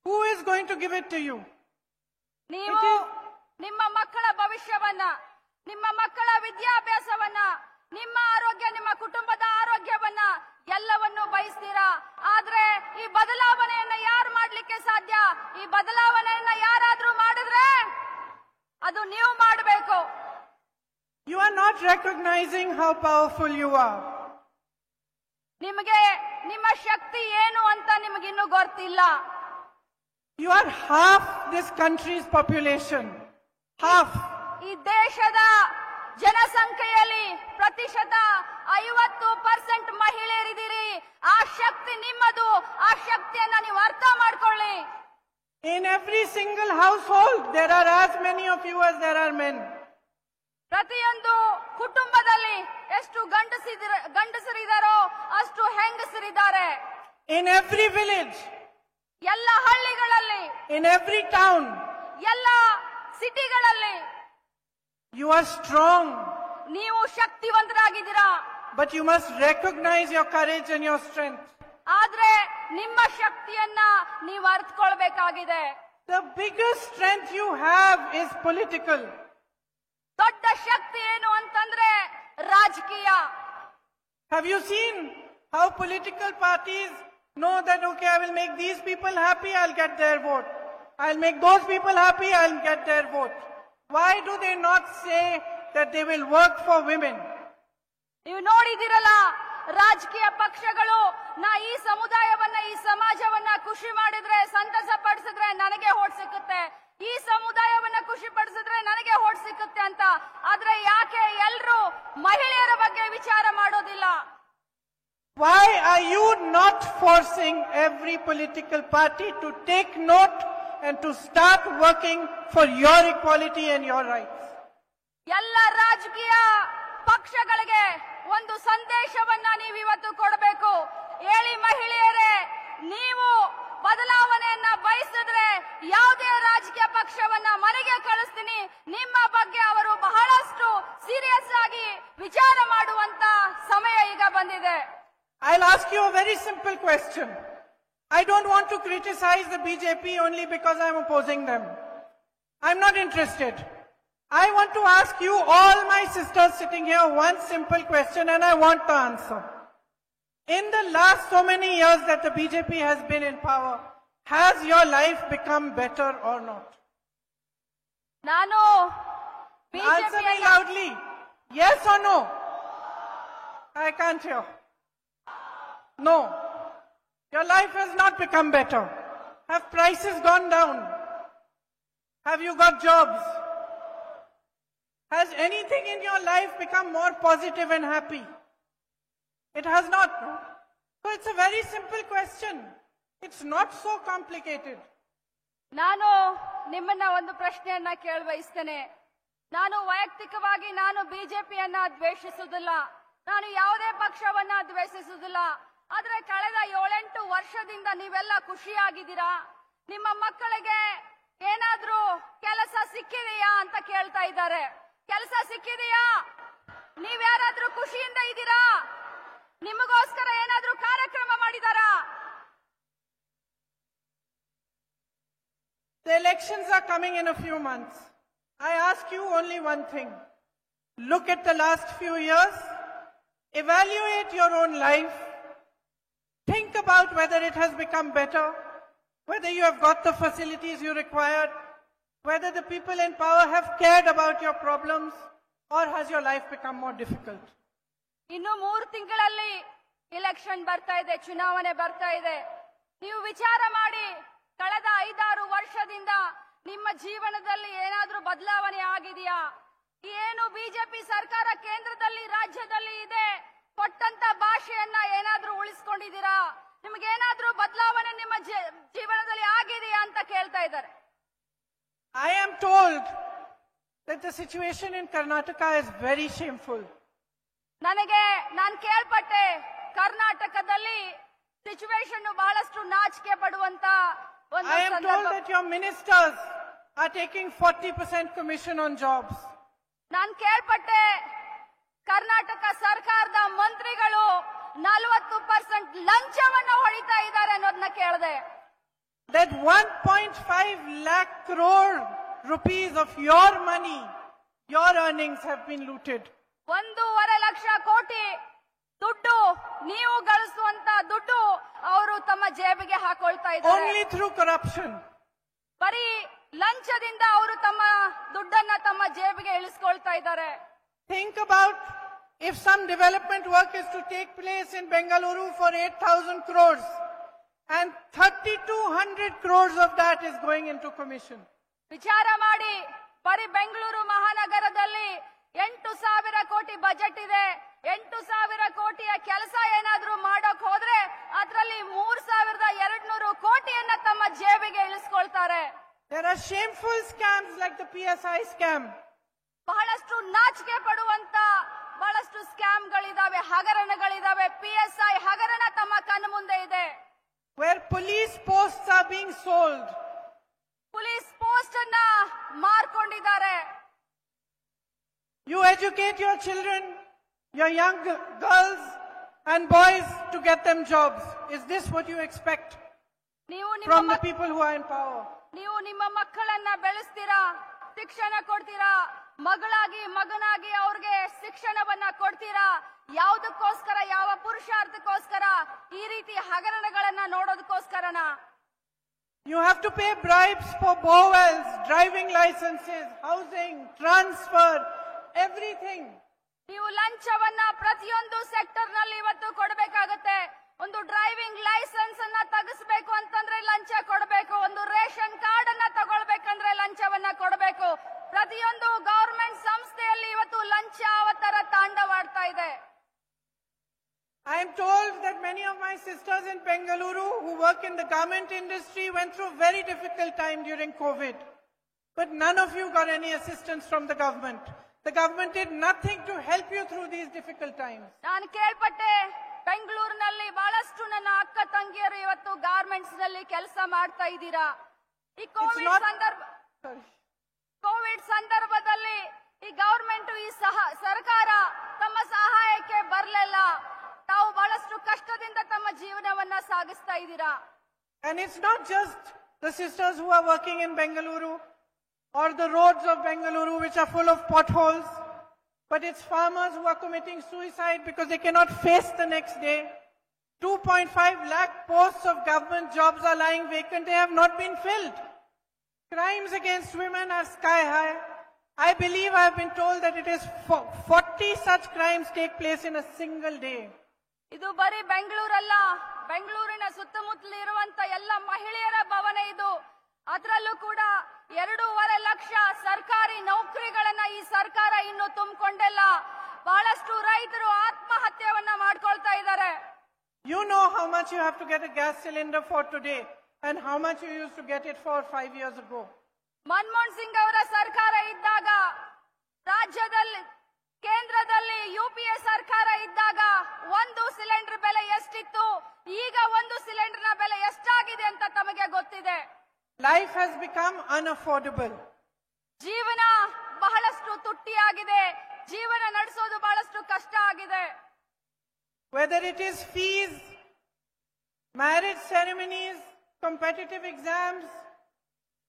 Who is going to give it to you? ನೀವು ನಿಮ್ಮ ಮಕ್ಕಳ ಭವಿಷ್ಯವನ್ನ, ನಿಮ್ಮ ಮಕ್ಕಳ ವಿದ್ಯಾಭ್ಯಾಸವನ್ನ, ನಿಮ್ಮ ಆರೋಗ್ಯ, ನಿಮ್ಮ ಕುಟುಂಬದ ಆರೋಗ್ಯವನ್ನ ಎಲ್ಲವನ್ನೂ ಬಯಸ್ತೀರಾ. ಆದ್ರೆ ಈ ಬದಲಾವಣೆಯನ್ನ ಯಾರು ಮಾಡ್ಲಿಕ್ಕೆ ಸಾಧ್ಯ? ಈ ಬದಲಾವಣೆಯನ್ನ ಯಾರಾದ್ರೂ ಮಾಡಿದ್ರೆ ಅದು ನೀವು ಮಾಡಬೇಕು. You are not recognizing how powerful you are. ನಿಮಗೆ ನಿಮ್ಮ ಶಕ್ತಿ ಏನು ಅಂತ ನಿಮಗಿನ್ನೂ ಗೊತ್ತಿಲ್ಲ. You are half this country's population. Half. ಈ ದೇಶದ ಜನಸಂಖ್ಯೆಯಲ್ಲಿ ಪ್ರತಿಶತ 50% ಮಹಿಳೆಯರಿದ್ದೀರಿ. ಆ ಶಕ್ತಿ ನಿಮ್ಮದು. ಆ ಶಕ್ತಿಯನ್ನ ನೀವು ಅರ್ಥ ಮಾಡ್ಕೊಳ್ಳಿ. In every single household, there are as many of you as there are men. ಪ್ರತಿಯೊಂದು ಕುಟುಂಬದಲ್ಲಿ ಎಷ್ಟು ಗಂಡಸರಿದ್ದಾರೋ ಅಷ್ಟು ಹೆಂಗಸರಿದ್ದಾರೆ. In every village, ಎಲ್ಲ ಹಳ್ಳಿಗಳಲ್ಲಿ, in every town, ಎಲ್ಲ ಸಿಟಿಗಳಲ್ಲಿ you are strong. ನೀವು ಶಕ್ತಿವಂತರಾಗಿದ್ದೀರಾ. But you must recognize your courage and your strength. ಆದ್ರೆ ನಿಮ್ಮ ಶಕ್ತಿಯನ್ನ ನೀವು ಅರ್ಥಕೊಳ್ಬೇಕಾಗಿದೆ. The biggest strength you have is political. ದೊಡ್ಡ ಶಕ್ತಿ ಏನು ಅಂತಂದ್ರೆ ರಾಜಕೀಯ. Have you seen how political parties know that, okay, I will make these people happy, I'll get their vote. I'll make those people happy, I'll get their vote. Why do they not say that they will work for women? ನೀವು ನೋಡಿದಿರಲ್ಲ, ರಾಜಕೀಯ ಪಕ್ಷಗಳು ಈ ಸಮುದಾಯವನ್ನ ಈ ಸಮಾಜವನ್ನ ಖುಷಿ ಮಾಡಿದ್ರೆ ಸಂತಸ ಪಡಿಸಿದ್ರೆ ನನಗೆ ಓಟ್ ಸಿಕ್ಕುತ್ತೆ, ಈ ಸಮುದಾಯವನ್ನ ಖುಷಿ ಪಡಿಸಿದ್ರೆ ನನಗೆ ಓಟ್ ಸಿಕ್ಕುತ್ತೆ ಅಂತ. ಆದ್ರೆ ಯಾಕೆ ಎಲ್ರು ಮಹಿಳೆಯರ ಬಗ್ಗೆ ವಿಚಾರ ಮಾಡೋದಿಲ್ಲ? Why are you not forcing every political party to take note and to start working for your equality and your rights? ಎಲ್ಲ ರಾಜಕೀಯ ಪಕ್ಷಗಳಿಗೆ ಒಂದು ಸಂದೇಶವನ್ನ ನೀವು ಇವತ್ತು ಕೊಡಬೇಕು. ಹೇಳಿ ಮಹಿಳೆಯರೇ, ನೀವು ಬದಲಾವಣೆಯನ್ನ ಬಯಸಿದ್ರೆ ಯಾವುದೇ ರಾಜಕೀಯ ಪಕ್ಷವನ್ನ ಮನೆಗೆ ಕಳಿಸ್ತೀನಿ, ನಿಮ್ಮ ಬಗ್ಗೆ ಅವರು ಬಹಳಷ್ಟು ಸೀರಿಯಸ್ ಆಗಿ ವಿಚಾರ ಮಾಡುವಂತ ಸಮಯ ಈಗ ಬಂದಿದೆ. I'll ask you a very simple question. I don't want to criticize the BJP only because I'm opposing them. I'm not interested. I want to ask you, all my sisters sitting here, one simple question and I want the answer. In the last so many years that the BJP has been in power, has your life become better or not? ನಾನು Answer me loudly. Yes or no? I can't hear. No. Your life has not become better. Have prices gone down? Have you got jobs? Has anything in your life become more positive and happy? It has not. No? So it's a very simple question. It's not so complicated. ನಾನು ನಿಮ್ಮನ್ನ ಒಂದು ಪ್ರಶ್ನೆಯನ್ನ ಕೇಳಬಯಸ್ತೇನೆ. ನಾನು ವೈಯಕ್ತಿಕವಾಗಿ ನಾನು ಬಿಜೆಪಿಯನ್ನ ದ್ವೇಷಿಸುವುದಿಲ್ಲ, ನಾನು ಯಾವುದೇ ಪಕ್ಷವನ್ನ ದ್ವೇಷಿಸುವುದಿಲ್ಲ. ಆದ್ರೆ ಕಳೆದ 7-8 ವರ್ಷದಿಂದ ನೀವೆಲ್ಲ ಖುಷಿಯಾಗಿದ್ದೀರಾ? ನಿಮ್ಮ ಮಕ್ಕಳಿಗೆ ಏನಾದ್ರೂ ಕೆಲಸ ಸಿಕ್ಕಿದೆಯಾ ಅಂತ ಕೇಳ್ತಾ ಇದ್ದಾರೆ. ಕೆಲಸ ಸಿಕ್ಕಿದೆಯಾ? ನೀವ್ಯಾರಾದ್ರೂ ಖುಷಿಯಿಂದ ಇದ್ದೀರಾ? ನಿಮಗೋಸ್ಕರ ಏನಾದ್ರೂ ಕಾರ್ಯಕ್ರಮ ಮಾಡಿದಾರಾ? The elections are coming in a few months. I ask you only one thing. Look at the last few years. Evaluate your own life. Think about whether it has become better, whether you have got the facilities you required, whether the people in power have cared about your problems, or has your life become more difficult? ಇನ್ನು 3 ತಿಂಗಳಲ್ಲಿ election ಬರ್ತಾ ಇದೆ, ಚುನಾವಣೆ ಬರ್ತಾ ಇದೆ. ನೀವು ವಿಚಾರ ಮಾಡಿ, ಕಳೆದ 5-6 ವರ್ಷದಿಂದ ನಿಮ್ಮ ಜೀವನದಲ್ಲಿ ಏನಾದ್ರೂ ಬದಲಾವಣೆ ಆಗಿದೆಯಾ? ಏನು ಬಿಜೆಪಿ ಸರ್ಕಾರ ಕೇಂದ್ರದಲ್ಲಿ ರಾಜ್ಯದಲ್ಲಿ ಇದೆ, ಕೊಟ್ಟಂತ ಭಾಷೆಯನ್ನ ಏನಾದ್ರೂ ಉಳಿಸ್ಕೊಂಡಿದ್ದೀರಾ? ನಿಮಗೇನಾದ್ರೂ ಬದಲಾವಣೆ ನಿಮ್ಮ ಜೀವನದಲ್ಲಿ ಆಗಿದೆಯಾ ಅಂತ ಕೇಳ್ತಾ ಇದ್ದಾರೆ. I am told that the situation in Karnataka is very shameful. ನಾನು ಕೇಳ್ಪಟ್ಟೆ, ಕರ್ನಾಟಕದಲ್ಲಿ ಸಿಚುವೇಶನ್ ಬಹಳಷ್ಟು ನಾಚಿಕೆ ಪಡುವಂತ ಒಂದು I am told ಸಂದರ್ಭ. that your ministers are taking 40% commission on jobs. ನಾನು ಕೇಳ್ಪಟ್ಟೆ, ಕರ್ನಾಟಕ ಸರ್ಕಾರದ ಮಂತ್ರಿಗಳು 40% ಲಂಚವನ್ನ ಹೊಡಿತಾ ಇದ್ದಾರೆ ಅನ್ನೋದನ್ನ ಕೇಳಿದೆ. That 1.5 lakh crore rupees of your money, your earnings have been looted. 1.5 lakh ಕೋಟಿ ದುಡ್ಡು, ನೀವು ಗಳಿಸುವಂತ ದುಡ್ಡು ಅವರು ತಮ್ಮ ಜೇಬಿಗೆ ಹಾಕೊಳ್ತಾ ಇದ್ದಾರೆ. Only through corruption. ಬರೀ ಲಂಚದಿಂದ ಅವರು ತಮ್ಮ ದುಡ್ಡನ್ನ ತಮ್ಮ ಜೇಬಿಗೆ ಇಳಿಸ್ಕೊಳ್ತಾ ಇದ್ದಾರೆ. Think about if some development work is to take place in Bengaluru for 8,000 crores and 3,200 crores of that is going into commission. ವಿಚಾರ ಮಾಡಿ, ಬರೀ ಬೆಂಗಳೂರು ಮಹಾನಗರದಲ್ಲಿ 8,000 ಕೋಟಿ ಬಜೆಟ್ ಇದೆ. 8,000 ಕೋಟಿಯ ಕೆಲಸ ಏನಾದ್ರೂ ಮಾಡೋಕ್ ಹೋದ್ರೆ ಅದರಲ್ಲಿ 3,200 ಕೋಟಿಯನ್ನ ತಮ್ಮ ಜೇಬಿಗೆ ಇಳಿಸ್ಕೊಳ್ತಾರೆ. There are shameful scams like the PSI scam. ಬಹಳಷ್ಟು ನಾಚಿಕೆ ಪಡುವಂತ ಬಹಳಷ್ಟು ಸ್ಕ್ಯಾಮ್ಗಳಿದಾವೆ, ಹಗರಣಗಳಿದಾವೆ. PSI ಹಗರಣ ತಮ್ಮ ಕಣ್ಣು ಮುಂದೆ ಇದೆ. Where police posts are being sold. Police post ಅನ್ನ ಮಾರ್ಕೊಂಡಿದ್ದಾರೆ. You educate your children, your young girls and boys to get them jobs. Is this what you expect from the people who are in power? ನೀವು ನಿಮ್ಮ ಮಕ್ಕಳನ್ನ ಬೆಳೆಸ್ತೀರಾ, ಶಿಕ್ಷಣ ಕೊಡ್ತೀರಾ, ಮಗಳಾಗಿ ಮಗನಾಗಿ ಅವ್ರಿಗೆ ಶಿಕ್ಷಣವನ್ನ ಕೊಡ್ತೀರಾ. ಯಾವುದಕ್ಕೋಸ್ಕರ, ಯಾವ ಪುರುಷಾರ್ಥಕ್ಕೋಸ್ಕರ? ಈ ರೀತಿ ಹಗರಣಗಳನ್ನ ನೋಡೋದಕ್ಕೋಸ್ಕರನಾ? You have to pay bribes for bowels, driving licenses, housing, transfer, everything. ನೀವು ಲಂಚವನ್ನ ಪ್ರತಿಯೊಂದು ಸೆಕ್ಟರ್ ನಲ್ಲಿ ಇವತ್ತು ಕೊಡಬೇಕಾಗತ್ತೆ. ಒಂದು ಡ್ರೈವಿಂಗ್ ಲೈಸೆನ್ಸ್ ಅನ್ನ ತೆಗೆಸಬೇಕು ಅಂತಂದ್ರೆ ಲಂಚ ಕೊಡಬೇಕು. ಒಂದು ರೇಷನ್ ಕಾರ್ಡ್ ಅನ್ನ ತಗೊಳ್ಬೇಕಂದ್ರೆ ಲಂಚವನ್ನ ಕೊಡಬೇಕು. ಪ್ರತಿಯೊಂದು ಗವರ್ಮೆಂಟ್ ಸಂಸ್ಥೆಯಲ್ಲಿ ಇವತ್ತು ಲಂಚ ಅವತಾರ ತಾಂಡವಾಡ್ತಾ ಇದೆ. I am told that many of my sisters in Bengaluru who work in the garment industry went through a very difficult time during COVID. But none of you got any assistance from the government. The government did nothing to help you through these difficult times. ನಾನು ಕೇಳ್ಪಟ್ಟೆ, ಬೆಂಗಳೂರಿನಲ್ಲಿ ಬಹಳಷ್ಟು ನನ್ನ ಅಕ್ಕ ತಂಗಿಯರು ಇವತ್ತು garments ನಲ್ಲಿ ಕೆಲಸ ಮಾಡ್ತಾ ಇದ್ದೀರಾ. ಈ ಕೋವಿಡ್ ಸಂದರ್ಭದಲ್ಲಿ ಈ ಗವರ್ಮೆಂಟ್ ಈ ಸರ್ಕಾರ ತಮ್ಮ ಸಹಾಯಕ್ಕೆ ಬರಲಿಲ್ಲ. ತಾವು ಬಹಳಷ್ಟು ಕಷ್ಟದಿಂದ ತಮ್ಮ ಜೀವನವನ್ನ ಸಾಗಿಸ್ತಾ ಇದ್ದೀರಾ. And it's not just the sisters who are working in Bengaluru or the roads of Bengaluru which are full of potholes, but it's farmers who are committing suicide because they cannot face the next day. 2.5 lakh posts of government jobs are lying vacant. They have not been filled. Crimes against women are sky high. I believe I have been told that it is 40 such crimes take place in a single day. ಇದು ಬರೀ ಬೆಂಗಳೂರಲ್ಲ, ಬೆಂಗಳೂರಿನ ಸುತ್ತಮುತ್ತಲು ಇರುವಂತ ಎಲ್ಲ ಮಹಿಳೆಯರ ಭವನ ಇದು. ಅದರಲ್ಲೂ ಕೂಡ 2.5 ಲಕ್ಷ ಸರ್ಕಾರಿ ನೌಕರಿಗಳನ್ನ ಈ ಸರ್ಕಾರ ಇನ್ನು ತುಂಬಿಕೊಂಡಿಲ್ಲ. ಬಹಳಷ್ಟು ರೈತರು ಆತ್ಮಹತ್ಯೆಯನ್ನ ಮಾಡ್ಕೊಳ್ತಾ ಇದ್ದಾರೆ. You know how much you have to get a gas cylinder for today and how much you used to get it for 5 years ago. Manmohan Singh ಅವರ ಸರ್ಕಾರ ಇದ್ದಾಗ, ರಾಜ್ಯದಲ್ಲಿ ಕೇಂದ್ರದಲ್ಲಿ ಯುಪಿಎ ಸರ್ಕಾರ ಇದ್ದಾಗ ಒಂದು ಸಿಲಿಂಡರ್ ಬೆಲೆ ಎಷ್ಟಿತ್ತು, ಈಗ ಒಂದು ಸಿಲಿಂಡರ್ನ ಬೆಲೆ ಎಷ್ಟಾಗಿದೆ ಅಂತ ತಮಗೆ ಗೊತ್ತಿದೆ. Life has become unaffordable. ಜೀವನ ಬಹಳಷ್ಟು ತುಟ್ಟಿಯಾಗಿದೆ. ಜೀವನ ನಡೆಸೋದು ಬಹಳಷ್ಟು ಕಷ್ಟ ಆಗಿದೆ. Whether it is fees, marriage ceremonies, competitive exams,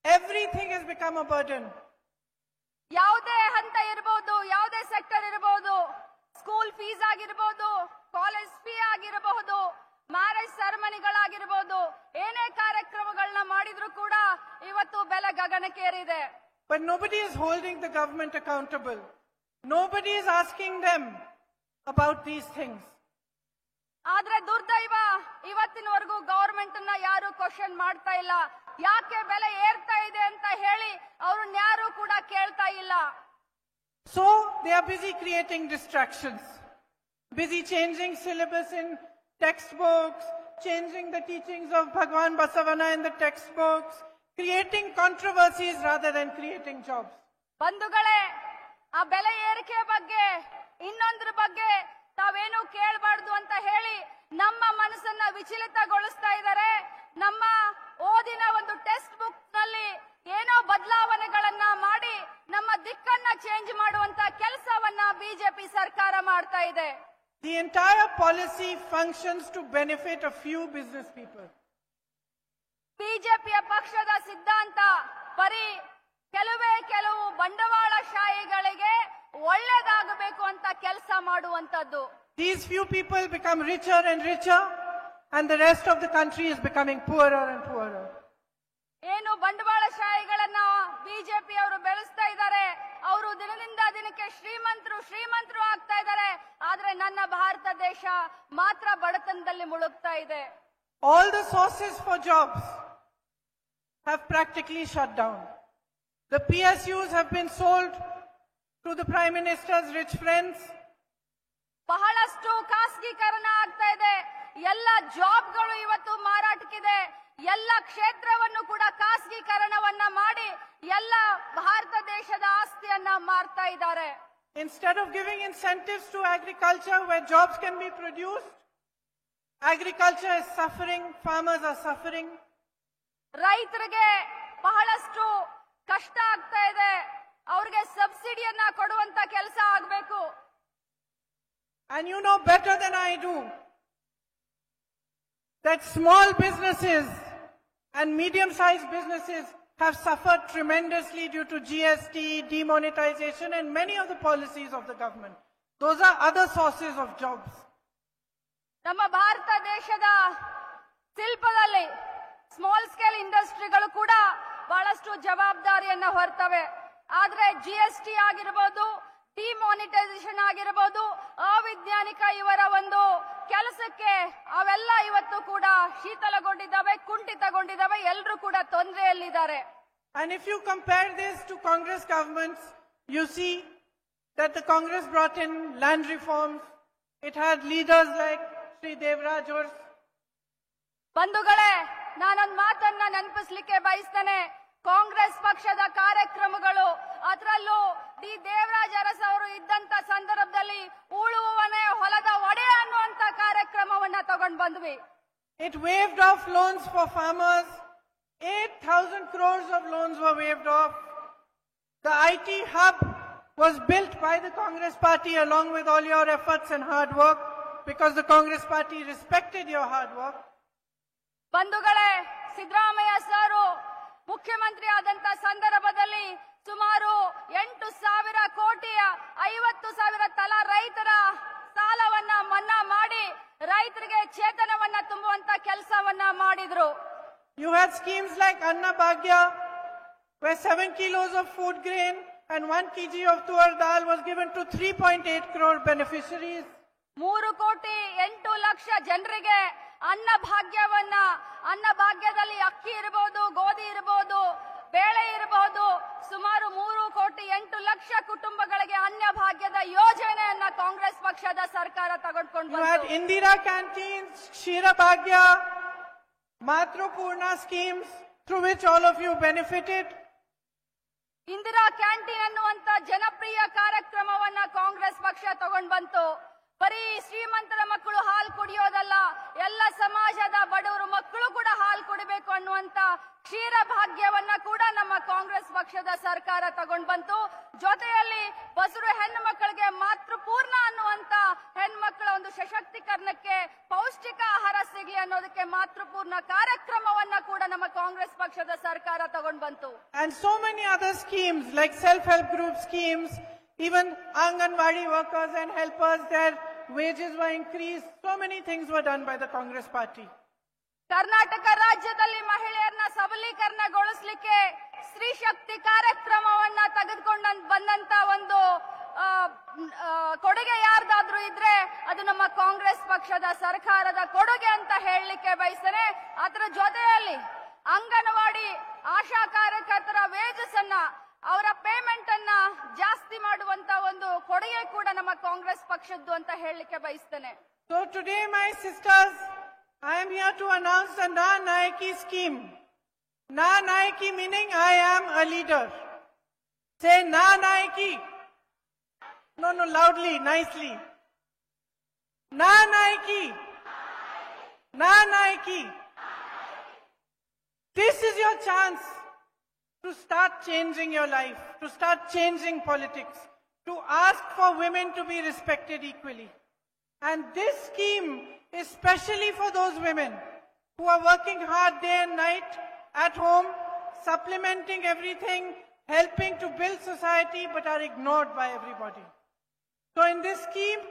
everything has become a burden. ಯಾವುದೇ ಹಂತ ಇರಬಹುದು, ಯಾವುದೇ ಸೆಕ್ಟರ್ ಇರಬಹುದು, ಸ್ಕೂಲ್ ಫೀಸ್ ಆಗಿರಬಹುದು, ಕಾಲೇಜ್ ಫೀ ಆಗಿರಬಹುದು, ಮ್ಯಾರೇಜ್ ಸೆರೆಮನಿಗಳಾಗಿರಬಹುದು, ಏನೇ ಕಾರ್ಯಕ್ರಮಗಳನ್ನ ಮಾಡಿದ್ರು ಕೂಡ ಇವತ್ತು ಬೆಲೆ ಗಗನಕ್ಕೇರಿದೆ. But nobody is holding the government accountable. Nobody is asking them about these things. ಆದ್ರೆ ದುರ್ದೈವ, ಇವತ್ತಿನವರೆಗೂ ಗವರ್ಮೆಂಟ್ ಅನ್ನ ಯಾರು ಕ್ವಶನ್ ಮಾಡ್ತಾ ಇಲ್ಲ. ಯಾಕೆ ಬೆಲೆ ಏರ್ತಾ ಇದೆ ಅಂತ ಹೇಳಿ ಅವ್ರನ್ನ ಯಾರು ಕೂಡ ಕೇಳ್ತಾ ಇಲ್ಲ. So they are busy creating distractions, busy changing syllabus in textbooks, changing the teachings of Bhagwan Basavana in the textbooks, creating controversies rather than creating jobs. ಬಂಧುಗಳೇ, ಆ ಬೆಲೆ ಏರಿಕೆ ಬಗ್ಗೆ, ಇನ್ನೊಂದ್ರ ಬಗ್ಗೆ ತಾವೇನು ಕೇಳಬಾರ್ದು ಅಂತ ಹೇಳಿ ನಮ್ಮ ಮನಸ್ಸನ್ನ ವಿಚಲಿತಗೊಳಿಸ್ತಾ ಇದ್ದಾರೆ. ನಮ್ಮ ಓದಿನ ಒಂದು ಟೆಕ್ಸ್ಟ್ ಬುಕ್ ನಲ್ಲಿ ಏನೋ ಬದಲಾವಣೆಗಳನ್ನ ಮಾಡಿ ನಮ್ಮ ದಿಕ್ಕನ್ನ ಚೇಂಜ್ ಮಾಡುವಂತ ಕೆಲಸವನ್ನ ಬಿಜೆಪಿ ಸರ್ಕಾರ ಮಾಡ್ತಾ ಇದೆ. The entire policy functions to benefit a few business people. ಬಿಜೆಪಿಯ ಪಕ್ಷದ ಸಿದ್ಧಾಂತ ಬರೀ ಕೆಲವು ಬಂಡವಾಳಶಾಹಿಗಳಿಗೆ ಒಳ್ಳೆದಾಗಬೇಕು ಅಂತ ಕೆಲಸ ಮಾಡುವಂತದ್ದು. These few people become richer and richer and the rest of the country is becoming poorer and poorer. ಏನು ಬಂಡವಾಳಶಾಹಿಗಳನ್ನ ಬಿಜೆಪಿ ಅವರು ಬೆಳೆಸ್ತಾ ಇದ್ದಾರೆ, ಅವರು ದಿನದಿಂದ ದಿನಕ್ಕೆ ಶ್ರೀಮಂತರು ಆಗ್ತಾ ಇದ್ದಾರೆ. ಆದ್ರೆ ನನ್ನ ಭಾರತ ದೇಶ ಮಾತ್ರ ಬಡತನದಲ್ಲಿ ಮುಳುಗ್ತಾ ಇದೆ. All the sources for jobs have practically shut down. The PSUs have been sold to the Prime Minister's rich friends. ಬಹಳಷ್ಟು ಖಾಸಗೀಕರಣ ಆಗ್ತಾ ಇದೆ. ಎಲ್ಲ ಜಾಬ್ಗಳು ಇವತ್ತು ಮಾರಾಟಕ್ಕಿದೆ. ಎಲ್ಲ ಕ್ಷೇತ್ರವನ್ನು ಕೂಡ ಖಾಸಗೀಕರಣವನ್ನ ಮಾಡಿ ಎಲ್ಲ ಭಾರತ ದೇಶದ ಆಸ್ತಿಯನ್ನ ಮಾರ್ತಾ ಇದ್ದಾರೆ. Instead of giving incentives to agriculture where jobs can be produced, agriculture is suffering, farmers are suffering. ರೈತರಿಗೆ ಬಹಳಷ್ಟು ಕಷ್ಟ ಆಗ್ತಾ ಇದೆ. ಅವ್ರಿಗೆ ಸಬ್ಸಿಡಿಯನ್ನ ಕೊಡುವಂತ ಕೆಲಸ ಆಗಬೇಕು. And you know better than I do that small businesses and medium-sized businesses have suffered tremendously due to GST, demonetization and many of the policies of the government. Those are other sources of jobs. ನಮ್ಮ ಭಾರತ ದೇಶದ ಶಿಲ್ಪದಲ್ಲಿ small scale ಇಂಡಸ್ಟ್ರಿಗಳು ಕೂಡ ಬಹಳಷ್ಟು ಜವಾಬ್ದಾರಿಯನ್ನ ಹೊರ್ತವೆ. ಆದ್ರೆ GST ಆಗಿರಬಹುದು, demonetisation ಆಗಿರಬಹುದು, ಅವೈಜ್ಞಾನಿಕ ಇವರ ಒಂದು ಕೆಲಸಕ್ಕೆ ಅವೆಲ್ಲ ಇವತ್ತು ಕೂಡ ಶೀತಲಗೊಂಡಿದ್ದಾವೆ, ಕುಂಠಿತಗೊಂಡಿದ್ದಾವೆ. ಎಲ್ಲರೂ ಕೂಡ ತೊಂದರೆಯಲ್ಲಿದ್ದಾರೆ. And if you compare this to Congress governments, you see that the Congress brought in land reforms. It had leaders like Sri Devraj Urs. ಬಂಧುಗಳೇ, ನಾನೊಂದು ಮಾತನ್ನ ನೆನಪಿಸ್ಲಿಕ್ಕೆ ಬಯಸ್ತೇನೆ. ಕಾಂಗ್ರೆಸ್ ಪಕ್ಷದ ಕಾರ್ಯಕ್ರಮಗಳು, ಅದರಲ್ಲೂ ಡಿ ದೇವರಾಜ್ ಅರಸ್ ಅವರು ಇದ್ದಂತ ಸಂದರ್ಭದಲ್ಲಿ ಉಳುವವನೇ ಹೊಲದ ಒಡೆಯ ಅನ್ನುವಂತ ಕಾರ್ಯಕ್ರಮವನ್ನ ತಗೊಂಡು ಬಂದ್ವಿ. It waived off loans for farmers. 8,000 crores of loans were waived off. The IT hub was built by the Congress party along with all your efforts and hard work, because the Congress party respected your hard work. ಬಂಧುಗಳೇ, ಸಿದ್ದರಾಮಯ್ಯ ಸಾರು ಮುಖ್ಯಮಂತ್ರಿ ಆದಂತ ಸಂದರ್ಭದಲ್ಲಿ ಸುಮಾರು 8,000 ಕೋಟಿಯ 50,000 ತಲಾ ರೈತರ ಸಾಲವನ್ನ ಮನ್ನಾ ಮಾಡಿ ರೈತರಿಗೆ ಚೇತನವನ್ನ ತುಂಬುವಂತ ಕೆಲಸವನ್ನ ಮಾಡಿದ್ರು. You had schemes like Anna Bhagya, where 7 kilos of food grain and 1 kg of tuar dal was given to 3.8 crore beneficiaries. 3,08,00,000 ಜನರಿಗೆ ಅನ್ನ ಭಾಗ್ಯದಲ್ಲಿ ಅಕ್ಕಿ ಇರಬಹುದು, ಗೋಧಿ ಇರಬಹುದು, ಬೇಳೆ ಇರಬಹುದು, ಸುಮಾರು 3,08,00,000 ಕುಟುಂಬಗಳಿಗೆ ಅನ್ನ ಭಾಗ್ಯದ ಯೋಜನೆಯನ್ನ ಕಾಂಗ್ರೆಸ್ ಪಕ್ಷದ ಸರ್ಕಾರ ತೆಗೆದುಕೊಂಡು You had Indira canteens, Kshira Bhagya, Matrupurna schemes through which all of you benefited. Indira canteen ಅನ್ನುವಂತ ಜನಪ್ರಿಯ ಕಾರ್ಯಕ್ರಮವನ್ನ ಕಾಂಗ್ರೆಸ್ ಪಕ್ಷ ತಗೊಂಡು ಬಂತು. ಬರೀ ಶ್ರೀಮಂತರ ಮಕ್ಕಳು ಹಾಲು ಕುಡಿಯೋದಲ್ಲ, ಎಲ್ಲ ಸಮಾಜದ ಬಡವರು ಮಕ್ಕಳು ಕೂಡ ಹಾಲು ಕುಡಿಬೇಕು ಅನ್ನುವಂತ ಕ್ಷೀರ ಭಾಗ್ಯವನ್ನ ಕೂಡ ನಮ್ಮ ಕಾಂಗ್ರೆಸ್ ಪಕ್ಷದ ಸರ್ಕಾರ ತಗೊಂಡು ಬಂತು. ಜೊತೆಯಲ್ಲಿ ಬಸರು ಹೆಣ್ಣು ಮಕ್ಕಳಿಗೆ ಮಾತೃಪೂರ್ಣ ಅನ್ನುವಂತ ಹೆಣ್ಮಕ್ಳ ಒಂದು ಸಶಕ್ತೀಕರಣಕ್ಕೆ ಪೌಷ್ಟಿಕ ಆಹಾರ ಸಿಗಲಿ ಅನ್ನೋದಕ್ಕೆ ಮಾತೃಪೂರ್ಣ ಕಾರ್ಯಕ್ರಮವನ್ನ ಕೂಡ ನಮ್ಮ ಕಾಂಗ್ರೆಸ್ ಪಕ್ಷದ ಸರ್ಕಾರ ತಗೊಂಡು ಬಂತು. And so many other schemes like self-help group schemes, even Anganwadi workers and helpers, their wages were increased. So many things were done by the Congress party. Karnataka ರಾಜ್ಯದಲ್ಲಿ ಮಹಿಳೆಯರನ್ನ ಸಬಲೀಕರಣಗೊಳಿಸಲಿಕ್ಕೆ ಸ್ತ್ರೀ ಶಕ್ತಿ ಕಾರ್ಯಕ್ರಮವನ್ನ ತೆಗೆದುಕೊಂಡು ಬಂದಂತ ಒಂದು ಕೊಡುಗೆ ಯಾರ್ದಾದ್ರೂ ಇದ್ರೆ ಅದು ನಮ್ಮ ಕಾಂಗ್ರೆಸ್ ಪಕ್ಷದ ಸರ್ಕಾರದ ಕೊಡುಗೆ ಅಂತ ಹೇಳಲಿಕ್ಕೆ ಬಯಸ್ತೇನೆ. ಅದರ ಜೊತೆಯಲ್ಲಿ ಅಂಗನವಾಡಿ ಆಶಾ ಕಾರ್ಯಕರ್ತರ ವೇಜಸ್ ಅನ್ನ, ಅವರ ಪೇಮೆಂಟ್ ಅನ್ನ ಜಾಸ್ತಿ ಮಾಡುವಂತ ಒಂದು ಕೊಡುಗೆ ಕೂಡ ನಮ್ಮ ಕಾಂಗ್ರೆಸ್ ಪಕ್ಷದ್ದು ಅಂತ ಹೇಳಲಿಕ್ಕೆ ಬಯಸ್ತೇನೆ. So today, my sisters, I am here to announce the Na Nayaki scheme. Na Nayaki meaning I am a leader. Say Na Nayaki. No, loudly, nicely. Na Nayaki. Na Nayaki. This is your chance to start changing your life, to start changing politics, to ask for women to be respected equally. And this scheme is specially for those women who are working hard day and night at home, supplementing everything, helping to build society, but are ignored by everybody. So in this scheme,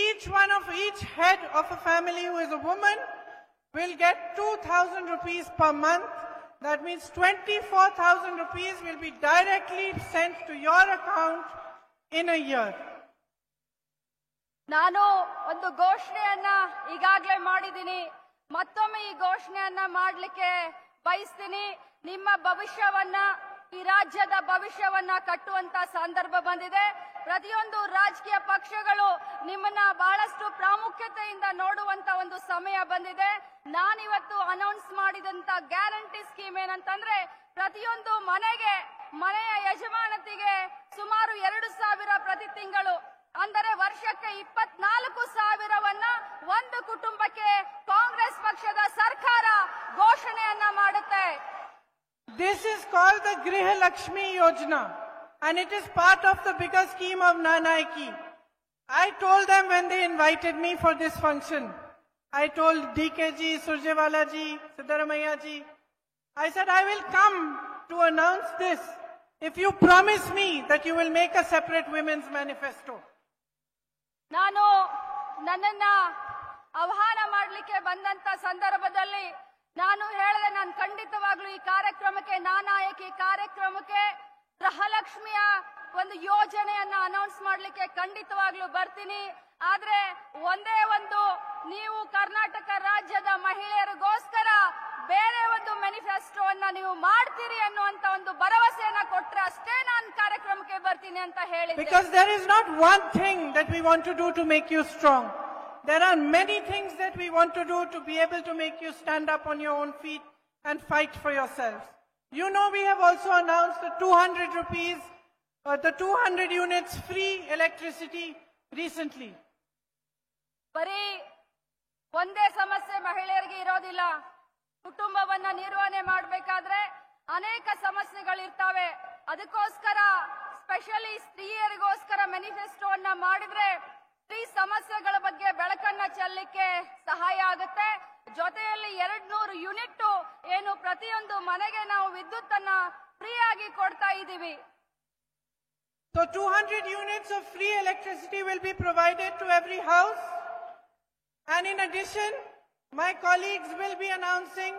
each head of a family who is a woman will get 2,000 rupees per month. That means 24,000 rupees will be directly sent to your account in a year. ನಾನು ಒಂದು ಘೋಷಣೆಯನ್ನ ಈಗಾಗಲೇ ಮಾಡಿದ್ದೀನಿ, ಮತ್ತೊಮ್ಮೆ ಈ ಘೋಷಣೆಯನ್ನ ಮಾಡಲಿಕ್ಕೆ ಬಯಸ್ತೀನಿ. ನಿಮ್ಮ ಭವಿಷ್ಯವನ್ನ, ಈ ರಾಜ್ಯದ ಭವಿಷ್ಯವನ್ನ ಕಟ್ಟುವಂತ ಸಂದರ್ಭ ಬಂದಿದೆ. ಪ್ರತಿಯೊಂದು ರಾಜಕೀಯ ಪಕ್ಷಗಳು ನಿಮ್ಮನ್ನ ಬಹಳಷ್ಟು ಪ್ರಾಮುಖ್ಯತೆಯಿಂದ ನೋಡುವಂತ ಒಂದು ಸಮಯ ಬಂದಿದೆ. ನಾನಿವತ್ತು ಅನೌನ್ಸ್ ಮಾಡಿದಂತ ಗ್ಯಾರಂಟಿ ಸ್ಕೀಮ್ ಏನಂತಂದ್ರೆ, ಪ್ರತಿಯೊಂದು ಮನೆಯ ಯಜಮಾನತಿಗೆ ಸುಮಾರು 2,000 ಪ್ರತಿ ತಿಂಗಳು, ಅಂದರೆ ವರ್ಷಕ್ಕೆ 24,000ವನ್ನ ಒಂದು ಕುಟುಂಬಕ್ಕೆ ಕಾಂಗ್ರೆಸ್ ಪಕ್ಷದ ಸರ್ಕಾರ ಘೋಷಣೆಯನ್ನ ಮಾಡುತ್ತೆ. This is called the Griha Lakshmi Yojana, and it is part of the bigger scheme of Na Nayaki. I told them when they invited me for this function, I told DKG, Surjewala ji, Siddaramaiah ji, I said I will come to announce this if you promise me that you will make a separate women's manifesto. ನಾನು ನನ್ನನ್ನ ಆಹ್ವಾನ ಮಾಡಲಿಕ್ಕೆ ಬಂದಂತ ಸಂದರ್ಭದಲ್ಲಿ ನಾನು ಹೇಳಿದೆ, ನಾನು ಖಂಡಿತವಾಗ್ಲೂ ಈ ಕಾರ್ಯಕ್ರಮಕ್ಕೆ, ನಾನಾಯಕಿ ಕಾರ್ಯಕ್ರಮಕ್ಕೆ ಗೃಹಲಕ್ಷ್ಮಿಯ ಒಂದು ಯೋಜನೆಯನ್ನ ಅನೌನ್ಸ್ ಮಾಡ್ಲಿಕ್ಕೆ ಖಂಡಿತವಾಗ್ಲೂ ಬರ್ತೀನಿ. ಆದ್ರೆ ಒಂದೇ ಒಂದು, ನೀವು ಕರ್ನಾಟಕ ರಾಜ್ಯದ ಮಹಿಳೆಯರಿಗೋಸ್ಕರ ಬೇರೆ ಒಂದು ಮ್ಯಾನಿಫೆಸ್ಟೋವನ್ನ ನೀವು ಮಾಡ್ತೀರಿ ಅನ್ನುವಂತ ಒಂದು ಭರವಸೆಯನ್ನ ಕೊಟ್ರೆ ಅಷ್ಟೇ ನಾನು ಕಾರ್ಯಕ್ರಮಕ್ಕೆ ಬರ್ತೀನಿ ಅಂತ ಹೇಳಿದ್ದೆ. Because there is not one thing that we want to do to make you strong. There are many things that we want to do to be able to make you stand up on your own feet and fight for yourselves. You know, we have also announced the 200 rupees, the 200 units free electricity recently. ಬರೀ ಒಂದೇ ಸಮಸ್ಯೆ ಮಹಿಳೆಯರಿಗೆ ಇರೋದಿಲ್ಲ. ಕುಟುಂಬವನ್ನ ನಿರ್ವಹಣೆ ಮಾಡಬೇಕಾದ್ರೆ ಅನೇಕ ಸಮಸ್ಯೆಗಳಿರ್ತಾವೆ. ಅದಕ್ಕೋಸ್ಕರ specially ಸ್ತ್ರೀಯರಿಗೋಸ್ಕರ ಮ್ಯಾನಿಫೆಸ್ಟೋವನ್ನ ಮಾಡಿದ್ರೆ ಸ್ತ್ರೀ ಸಮಸ್ಯೆಗಳ ಬಗ್ಗೆ ಬೆಳಕನ್ನ ಚೆಲ್ಲಲಿಕ್ಕೆ ಸಹಾಯ ಆಗುತ್ತೆ. ಜೊತೆಯಲ್ಲಿ 200 ಯೂನಿಟ್ ಏನು ಪ್ರತಿಯೊಂದು ಮನೆಗೆ ನಾವು ವಿದ್ಯುತ್ ಅನ್ನ ಫ್ರೀ ಆಗಿ ಕೊಡ್ತಾ ಇದ್ದೀವಿ. So 200 units of free electricity will be provided to every house. And in addition, my colleagues will be announcing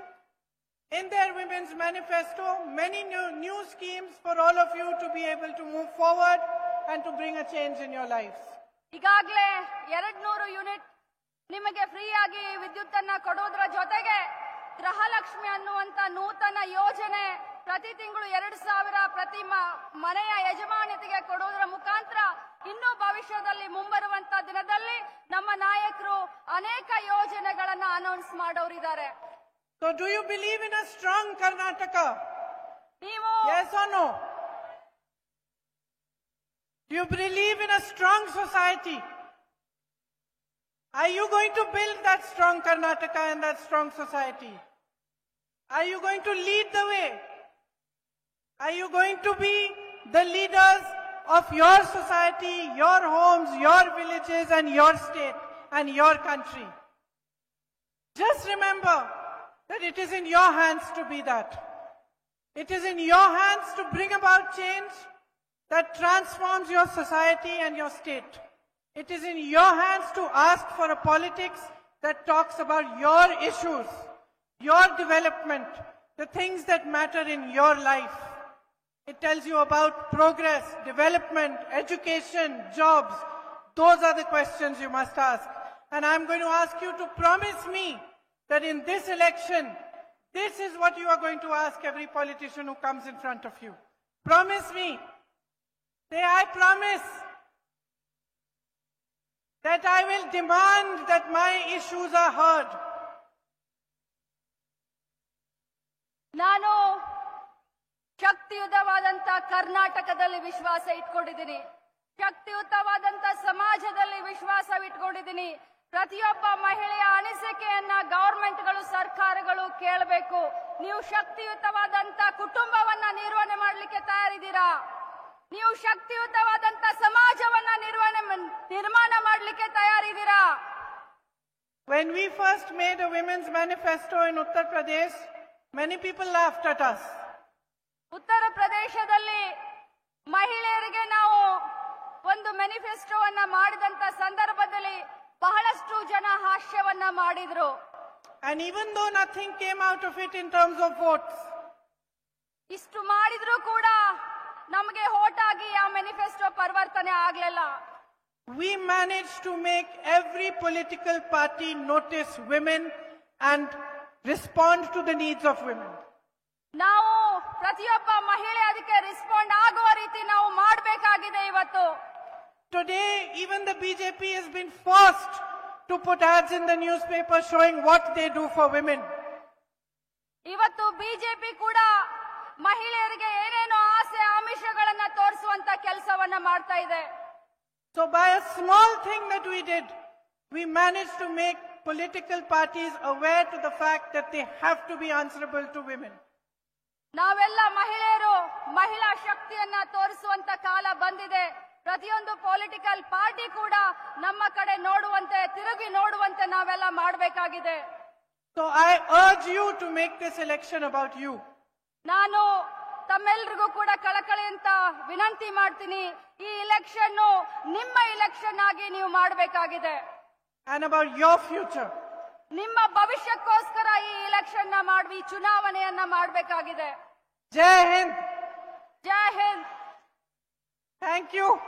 in their Women's Manifesto many new schemes for all of you to be able to move forward and to bring a change in your lives. ಈಗಾಗಲೇ 200 unit ನಿಮಗೆ free ಆಗಿ ವಿದ್ಯುತ್ ಅನ್ನ ಕೊಡೋದ್ರ ಜೊತೆಗೆ ಗೃಹಲಕ್ಷ್ಮಿ ಅನ್ನುವಂತ ನೂತನ ಯೋಜನೆ ಪ್ರತಿ ತಿಂಗಳು 2,000 ಪ್ರತಿ ಮನೆಯ ಯಜಮಾನಿತಿಗೆ ಕೊಡೋದ್ರ ಮುಖಾಂತರ ಇನ್ನು ಭವಿಷ್ಯದಲ್ಲಿ ಮುಂಬರುವಂತ ದಿನದಲ್ಲಿ ನಮ್ಮ ನಾಯಕರು ಅನೇಕ ಯೋಜನೆಗಳನ್ನ announce ಮಾಡೋರಿದ್ದಾರೆ. So do you believe in a strong Karnataka? ನೀವು Yes or no? Do you believe in a strong society? Are you going to build that strong Karnataka and that strong society? Are you going to lead the way? Are you going to be the leaders of your society, your homes, your villages and your state and your country? Just remember that it is in your hands to be that. It is in your hands to bring about change that transforms your society and your state. It is in your hands to ask for a politics that talks about your issues, your development, the things that matter in your life. It tells you about progress, development, education, jobs. Those are the questions you must ask. And I'm going to ask you to promise me that in this election, this is what you are going to ask every politician who comes in front of you. Promise me. Say, I promise that I will demand that my issues are heard. ನಾನು ಶಕ್ತಿಯುತವಾದಂತ ಕರ್ನಾಟಕದಲ್ಲಿ ವಿಶ್ವಾಸ ಇಟ್ಕೊಂಡಿದ್ದೀನಿ. ಶಕ್ತಿಯುತವಾದಂತ ಸಮಾಜದಲ್ಲಿ ವಿಶ್ವಾಸ ಇಟ್ಕೊಂಡಿದ್ದೀನಿ. ಪ್ರತಿಯೊಬ್ಬ ಮಹಿಳೆಯ ಅನಿಸಿಕೆಯನ್ನ ಗವರ್ಮೆಂಟ್ಗಳು, ಸರ್ಕಾರಗಳು ಕೇಳಬೇಕು. ನೀವು ಶಕ್ತಿಯುತವಾದಂತ ಕುಟುಂಬವನ್ನ ನಿರ್ವಹಣೆ ಮಾಡಲಿಕ್ಕೆ ತಯಾರಿದ್ದೀರಾ? ನೀವು ಶಕ್ತಿಯುತವಾದಂತ ಸಮಾಜವನ್ನ ನಿರ್ಮಾಣ ಮಾಡಲಿಕ್ಕೆ ತಯಾರಿದ್ದೀರಾ? When we first made a women's manifesto in Uttar Pradesh, many people laughed at us. ಉತ್ತರ ಪ್ರದೇಶದಲ್ಲಿ ಮಹಿಳೆಯರಿಗೆ ನಾವು ಒಂದು ಮ್ಯಾನಿಫೆಸ್ಟೋವನ್ನ ಮಾಡಿದಂತ ಸಂದರ್ಭದಲ್ಲಿ ಬಹಳಷ್ಟು ಜನ ಹಾಸ್ಯವನ್ನ ಮಾಡಿದ್ರು. And even though nothing came out of it in terms of votes, ಇಷ್ಟು ಮಾಡಿದ್ರು ಕೂಡ ನಮಗೆ ವೋಟ್ ಆಗಿ ಆ ಮ್ಯಾನಿಫೆಸ್ಟೋ ಪರಿವರ್ತನೆ ಆಗ್ಲಿಲ್ಲ. we managed to make every political party notice women and respond to the needs of women. ನಾವು ಪ್ರತಿಯೊಬ್ಬ ಮಹಿಳೆ ಅದಕ್ಕೆ ರೆಸ್ಪಾಂಡ್ ಆಗುವ ರೀತಿ ನಾವು ಮಾಡಬೇಕಾಗಿದೆ. ಇವತ್ತು Today, even the BJP has been forced to put ads in the newspaper showing what they do for women. ಇವತ್ತು ಬಿಜೆಪಿ ಕೂಡ ಮಹಿಳೆಯರಿಗೆ ಏನೇನೋ ಆಸೆ ಆಮಿಷಗಳನ್ನ ತೋರಿಸುವಂತ ಕೆಲಸವನ್ನ ಮಾಡ್ತಾ ಇದೆ. So by a small thing that we did, we managed to make political parties aware to the fact that they have to be answerable to women. ನಾವೆಲ್ಲ ಮಹಿಳೆಯರು ಮಹಿಳಾ ಶಕ್ತಿಯನ್ನ ತೋರಿಸುವಂತ ಕಾಲ ಬಂದಿದೆ. ಪ್ರತಿಯೊಂದು ಪೊಲಿಟಿಕಲ್ ಪಾರ್ಟಿ ಕೂಡ ನಮ್ಮ ಕಡೆ ನೋಡುವಂತೆ, ತಿರುಗಿ ನೋಡುವಂತೆ ನಾವೆಲ್ಲ ಮಾಡಬೇಕಾಗಿದೆ. So I urge you to make this election about you. ನಾನು ತಮ್ಮೆಲ್ಲರಿಗೂ ಕೂಡ ಕಳಕಳಿಯಂತ ವಿನಂತಿ ಮಾಡ್ತೀನಿ, ಈ ಇಲೆಕ್ಷನ್ ನಿಮ್ಮ ಇಲೆಕ್ಷನ್ ಆಗಿ ನೀವು ಮಾಡಬೇಕಾಗಿದೆ. And about your future. ನಿಮ್ಮ ಭವಿಷ್ಯಕ್ಕೋಸ್ಕರ ಈ ಇಲೆಕ್ಷನ್ ನ ಮಾಡಿ ಚುನಾವಣೆಯನ್ನ ಮಾಡಬೇಕಾಗಿದೆ. Jai Hind. Jai Hind. Thank you.